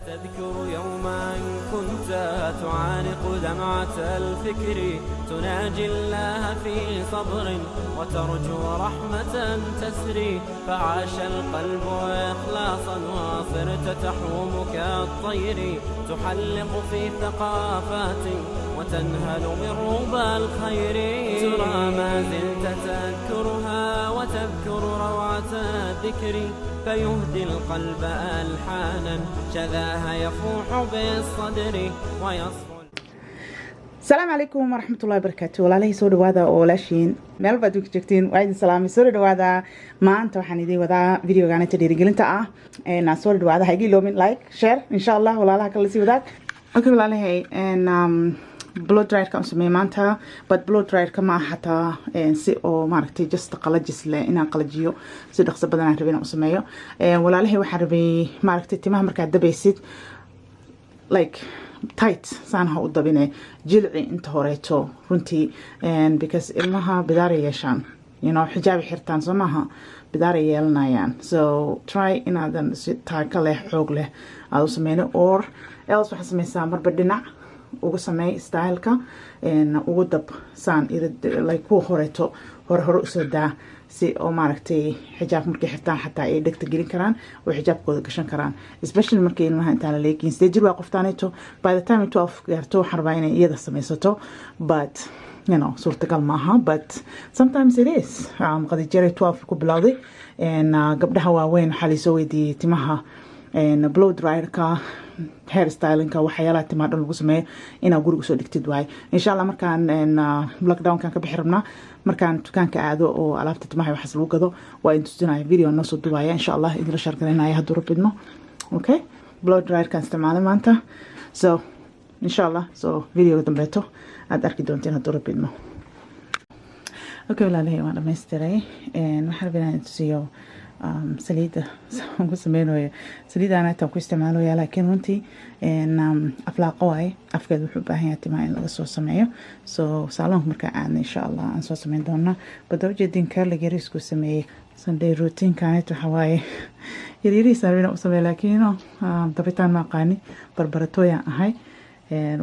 تذكر يوما كنت تعانق دمعة الفكر تناجي الله في صبر وترجو رحمة تسري فعاش القلب إخلاصا وصرت تحوم كالطير تحلق في ثقافات وتنهل من ربى الخير ترى ما زلت تذكرها وتذكر روعة الذكر فيهدي القلب ألحانا شذاها يفوح بالصدر ويصفو. السلام عليكم ورحمة الله وبركاته. walaalahey soo dhawaada oo walaashiin meel baad uga joogtiin waa idin salaamay soo dhawaada maanta waxaan idin wadaa videogan inta dhiirigelinta ah na soo dhawaada ha iloobin like share insha Allah walaalaha kala sii wadaag. Okay walaalahey blow dryer ka usmay maanta but blow dryer ka ma hataa si oo maaragtay just qalajis leh inaan qalajiyo si dhaqso badan aan rabin inaan sameeyo walaalahey waxaan rabay maaragtay timaha marka dabaysid like tight saan ha u dabine jilci inta horeeto runtii and because ilmaha bidaar yeeshaan xijaab xirtaan soomaha bidaar yeelanayaan so try inaadan si taaka leh xoog leh aad u sameeyno or else waxa sameysaa marba dhinac ugu sameey styleka ugu dab saan like ku horeeto hore u soo daa si oo maaragtay xijaab markay xirtaan xataa ay dhagta gelin karaan oo xijaabkooda gashan karaan especially markay ilmaha inta la leekin sidee jir waa qoftaaneeto by the time 12 gaarto waxaan rabaa inay iyada sameysato but suurtagal maaha but sometimes it is qadijare 12 ku bilowday gabdhaha waaweyn waxaa laysoo weydiiyey timaha blow dryer ka hair styling ka waxyaalaha timaha dhan lagu sameeyo inaa guriga soo dhigtid waay insha Allah markaan lockdown kan ka bixi rabnaa markaan dukaanka aado oo alaabta timaha waxaas lagu gado waa in tusinayo video noo soo duwaya insha Allah idin la shargalaynayo hadduu rabidno okay blow dryer kan isticmaalay maanta so insha Allah so video dambeeto aad arki doonteen hadduu rabidno okay walaalahey waan dhammaystiray waxaan rabaa inaan tusiyo saliida aan ku sameynayo saliidana inta ku isticmaalayo laakiin runtii aflaaqo waay afkeedu wuxuu u baahan yahay timaha in laga soo sameeyo so salon marka aan insha Allah aan soo sameyn doona badawjeedin curly geris ku sameeyay Sunday routine kaanay waxa waaye yariis aan u sameeyay laakiin dabitaan ma qaani barbaratooya ahay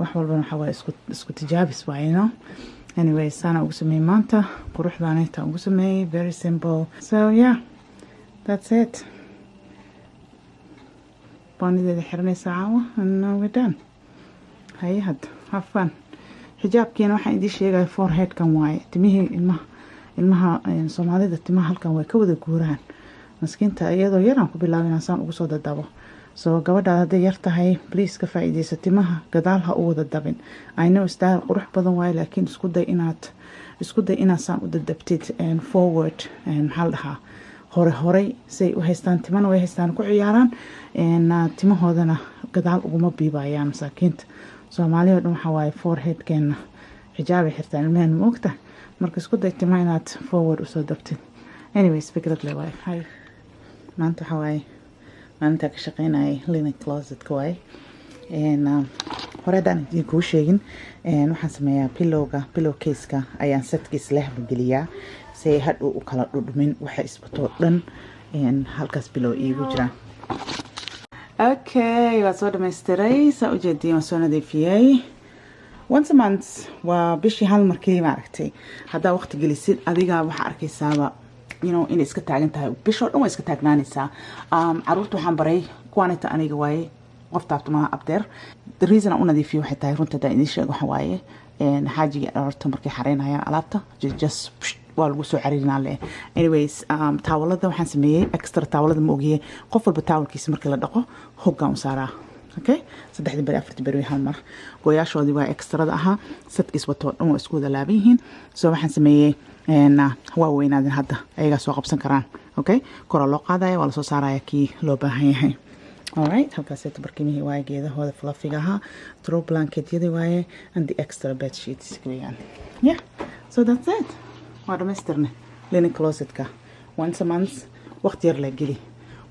wax walba waxa waaye isku tijaabis waayno anyway sana ugu sameeyay maanta quruxdaana inta ugu sameeyay very simple so yeah that's it. Baanideeda xiranaysa caawa and we're done. Hay had have fun. Xijaabkeena waxaan idin sheegay forehead kan waaye timihii ilmaha Soomaalida timaha halkan way ka wada guuraan maskiinta iyadoo yaraan ku bilaabinaa saan ugu soo dadabo so gabadha hadday yar tahay please ka faa'iideyso timaha gadaal ha u wada dabin I know style qurux badan waaye laakiin isku day inaad saan u dadabtid and forward and maxaa dhahaa hore say u haystaan timana way haystaan ku ciyaaraan timahoodana gadaal uguma biibayaan masaakiinta Soomaaliya dhan waxa waaye forehead keena xijaab xirtaan ilmahan moogta marka isku day timaha inaad forward u soo dabtid anyways fikrad leh waay hay maanta waxa waaye maanta ka shaqeynay linen closet ka waay horeedaan idin ku sheegin waxaan sameeyaa pillow case ka ayaan setkiis leh geliyaa say hadhow u kala dhudhumin waxa isbato dhan halkaas bilow iigu jiraan okay waa soo dhammaystiray saa u jeediyay waan soo nadiifiyay once a month waa bishii hal markii maaragtay haddaa waqti gelisid adiga waxaa arkaysaaba inay iska taagan tahay bishoo dhan waa iska taagnaanaysaa caruurta waxaan baray kuwaanita aniga waaye qof taabtumaha abdeer the reason aan u nadiifiyo waxay tahay runta haddaan idiin sheego waxa waaye xaajiga dhorta markay xareynayaan alaabta just waa lagu soo cariirinaa leh anyways taawalada waxaan sameeyay extra taawalada ma ogiyay qof walba taawalkiisa markii la dhaqo hoggaan u saaraa okay 3 bari 4 bari hal mar gooyaashoodii waa extrada ahaa sadkiis wato dhan waa isku wada laaban yihiin so waxaan sameeyay waa weynaadeen hadda ayagaa soo qabsan karaan okay kora loo qaadaya waa la soo saaraya kii loo baahan yahay alright halkaas ay barkimihii waaye geedahooda fluffy ahaa throw blanketyadii waaye and the extra bed sheets weeyaan yeah so that's it waa dhammaystirne linen closetka once a month waqti yar la geli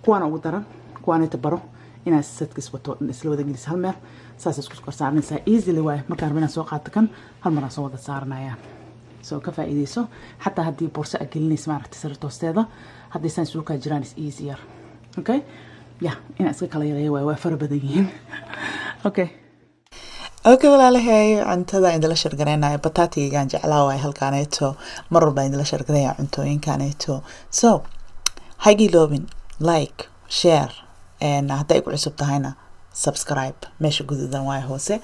kuwaana ugu daran kuwaana inta baro inaad sadkiis wato isla wada gelis hal meel saas isku kor saaranaysaa easily waaye markaan rabina soo qaato kan hal mar soo wada saaranayaan so ka faa'iideyso xataa haddii boorso aad gelinaysa maaragtay sariirta hoosteeda haddii san suuqa jiraan is easier okay ya inaan iska kala yareeyo waa fara badan yihiin. Okay walaalahay cuntada indala shargareynayo bataatigaan jeclaa waay halkaaneeto mar walba indala shargareeya cuntooyinkaaneeto. So hagiiloobin like share hadday ku cusub tahayna subscribe meesha guduudan waay hoose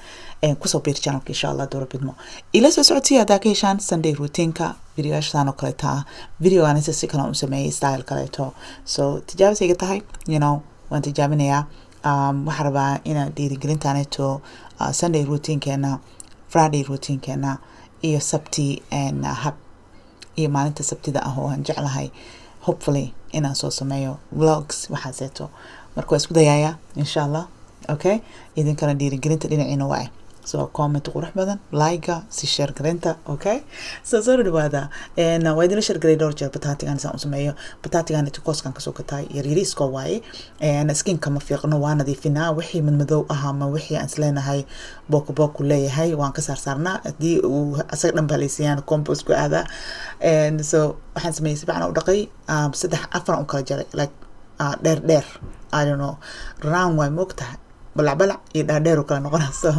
kusoo biir channelka insha Allah dowra bidmo ila soo socodsiya haddaa ka heshaan Sunday routine-ka videoyaashaan oo kaleeta videogaan si kale u sameeyay style kaleeto. So tijaabisayga tahay waan tijaabinayaa. waxaan rabaa inaan dhiirigelintaaneeto Sunday routine-keena Friday routine-keena iyo sabti hab iyo maalinta sabtida ah oo aan jeclahay hopefully inaan soo sameeyo vlogs waxaaseeto marka waa isku dayaaya insha Allah. Okay idinkana dhiirigelinta dhinaciina waay so comment qurux badan like si share gareynta. Okay so dhawaada waa idin share gareey dhowr jeer bataatigan saan u sameeyo. bataatigan inta kooskan kasoo gatay yariisko waaye skin kama fiiqno waa nadiifinaa wixii madmadow ah ama wixii aan isleenahay booko leeyahay waan ka saarnaa hadii uu asaga dhan baleysiyaan compost ku aada so waxaan sameeyay si fiican u dhaqay 3-4 u kala jaray like dheer I don't know round way moogtahay balac iyo dhaadheer kala noqonayso.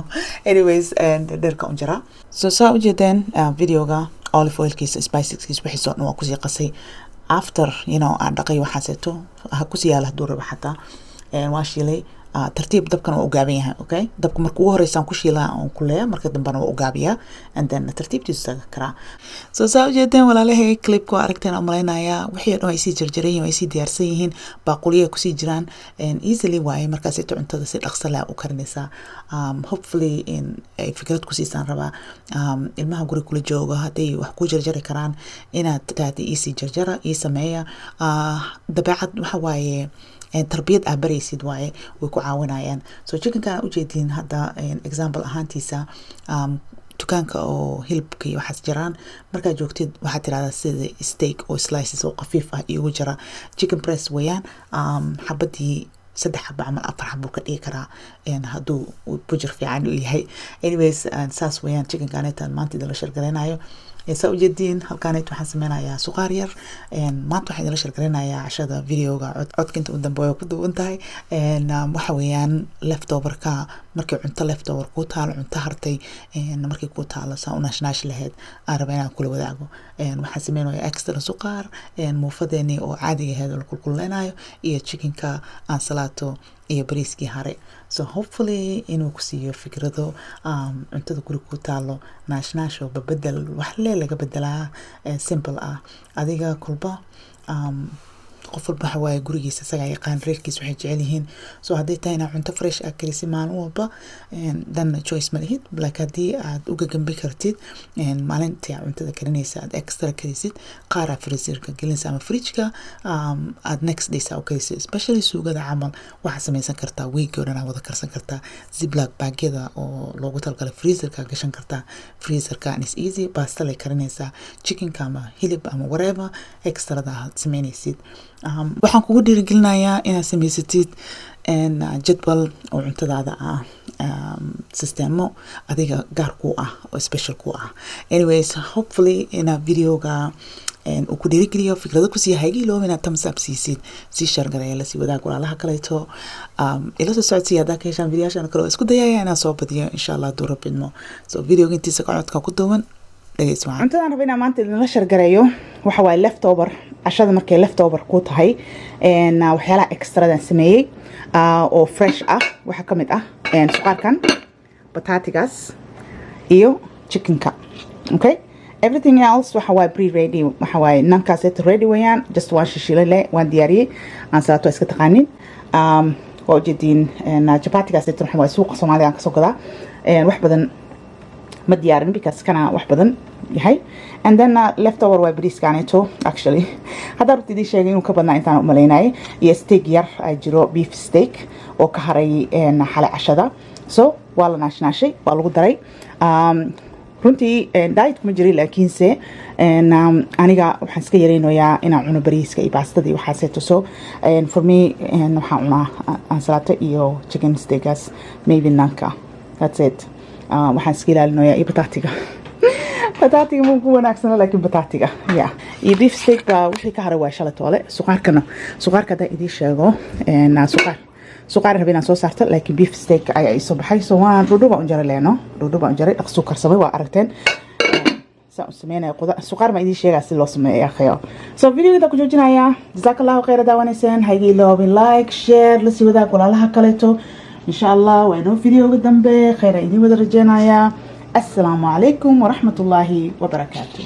Anyways dheerka u jira so saa u jeedeen videoga olive oilkiisa spiceskiisa wixii soo dhan waa kusii qasay after aan dhaqay waxaaseeto ha kusii yaala haduu rabo xataa waa shiilay tartiib dabkana waa u gaaban yahay. Okay dabka marka ugu horeysaan ku shiilaa oo ku leeyahay marka dambana waa u gaabiyaa and then tartiibtiisu saga karaa. So saa u jeedeen walaalahay clipka aragteen oo malaynayaa wixii dhan ay sii jarjareen ay sii diyaarsan yihiin baaquliye ku sii jiraan easily waaye markaas ay cuntada si dhaqso leh u karinaysaa. Hopefully ay fikrad ku siisaan rabaa ilmaha guri kula jooga haday wax ku jarjari karaan inaad taadi easy jarjara ii sameeya dabeecad waxa waaye tarbiyad baraysid waaye way ku caawinayaan. So chickenka u jeedin hadda example ahaantiisa dukaanka oo hilibka iyo waxaas jiraan marka joogtid waxaad tiraahdaa sida steak oo slices oo qafiif ah igu jira chicken breast weeyaan xabadii 3 xabo ama 4 xabo ka dhigi karaa haduu bujir fiican u yahay. Anyways saas weeyaan chickenka maanta idin la shargareynayo soo ujeedin halkaaneet waxaan sameynayaa suqaar yar maanta waxaan idin shargareynayaa cashada videoga codkinta u dambeeyo ku duwan tahay waxa weeyaan leftoverka markii cunto leftover ku taalo cunto hartay markii ku taalo saa u naash lahayd aan rabaa inaan kula wadaago waxaan sameynayaa extra suqaar muufadeeni oo caadiga ahayd oo kulkuleenayo iyo chickenka aan salaato iyo bariiskii hare. So hopefully inuu ku siiyo fikrado cuntada guri ku taalo naash oo bedel wax laga bedelaa simple ah adiga kulba qof walba waxa waaye gurigiisa isaga yaqaan reerkiisa waxay jecel yihiin. So haday tahay inaa cunto fresh ah kalisi maalin walba dan choice ma lihid like hadii aad uga gambi kartid maalintii cuntada karinaysa aad extra kalisid qaar freezerka gelinaysa ama fridge-ka aad next day saa u kalisid especially suugada camal waxa sameysan kartaa week oo dhan wada karsan kartaa ziploc bagyada oo loogu talgalay freezerka gashan kartaa freezerka is easy pasta la karinaysa chicken ama hilib ama whatever extra da sameynaysid. waxaan kugu dhiirigelinayaa inaad samaysatid jadwal oo cuntadaada ah sistemo adiga gaar ku ah oo special ku ah. Anyways hopefully ina videoga uu ku dhiirigeliyo fikrado ku sii haygiilo inaad thumbs up siisid si share gareeya la sii wadaag walaalaha kaleeto ila soo socodsiya haddaa ka heshaan videoyaashan kale oo isku dayaya inaan soo badiyo insha Allah duu rabidmo. So videoga intiisa codka ku duwan cuntadan rabaa inaan maanta idinla shargareeyo waxa waaye leftover cashada markay leftover ku tahay waxyaalaha extradan sameeyay oo fresh ah waxa ka mid ah suqaarkan bataatigaas iyo chickenka. Okay everything else waxa waaye pre-ready waxa waaye nankaas ready weeyaan just waan shishilay waan diyaariyay aan salaato iska taqaanin oo jeedin chapatigaas waxa waaye suuqa Soomaaliya ka soo gadaa wax badan ma diyaarin because kana wax badan yahay and then leftover way bariiskaanito actually hadda runtii sheegay inuu ka badnaa intaan u maleynay iyo steak yar ay jiro beef steak oo ka haray xalay cashada so waa la naashnaashay waa lagu daray runtii diet kuma jiri laakiinse aniga waxaan iska yareynayaa inaan cuno bariiska iyo baastada iyo waxaaseeto so for me waxaan cunaa ansalaato iyo chicken steakas maybe nanka that's it waxaan iska ilaalinayaa iyo bataatiga bataatiga muu ku wanaagsana laakiin bataatiga ya iyo beef steak baa wixii ka haray waa shalay toole suqaarka haddaan idiin sheego suqaar rabinaan soo saarta laakiin beef steak ayaa ii soo baxay so waan dhudhuba un jaray leeno dhudhuba un jaray dhaqsuu karsamay waa aragteen saan u sameynaya suqaar ma idiin sheegaa si loo sameeyo akhayo so videoda ku joojinayaa jazakallahu khayra daawanaysaan hayga iloobin like share la sii wadaag walaalaha kaleeto insha allah waa inoo videoga dambe khayra idiin wada rajeynayaa السلام عليكم ورحمة الله وبركاته.